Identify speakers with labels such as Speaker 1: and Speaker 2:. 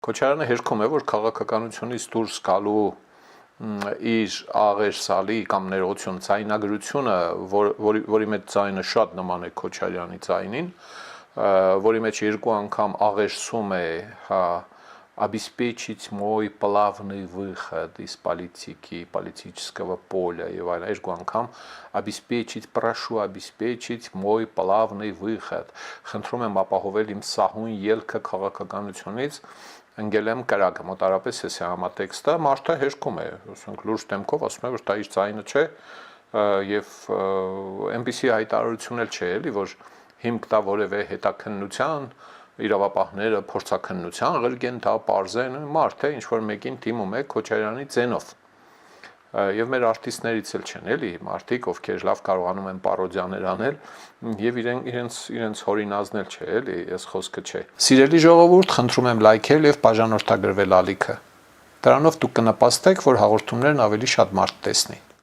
Speaker 1: Քոչարյանը հերքում է, որ քաղաքականությունից դուրս գալու իր աղերսալի կամ ներողություն ձայնագրությունը, որի մեջ ձայնը շատ նման է Քոչարյանի ձայնին, որի մեջ երկու անգամ աղերսում է, обеспечить мой плавный выход из политики, политического поля եւ այլն, երկու անգամ обеспечить, прошу обеспечить мой плавный выход, խնդրում եմ ապահովել իմ սահուն ելքը քաղաքականությունից, ընկել եմ կրակը, մոտարապես էս է համատեքստը, մարդը հերքում է, ասենք լուրջ դեմքով ասում է, որ դա իր ձայնը չէ եւ այնպիսի հայտարարություն էլ չէ, էլի, որ հիմք տա որևէ հետաքննության, իրավապահները փորձաքննության ղրգեն դա պարզեն, մարդ է, ինչ որ մեկին թիմում է Քոչարյանի ձենով։ Եվ մեր արտիստներից էլ չեն, էլի, մարդիկ, ովքեր լավ կարողանում են պարոդիաներ անել եւ իրենց հորինազնել չէ, էլի, այս խոսքը չէ։ Սիրելի ժողովուրդ, խնդրում եմ լայքել եւ բաժանորդագրվել ալիքը։ Դրանով դուք կնպաստեք, որ հաղորդումներն ավելի շատ մարդ տեսնի։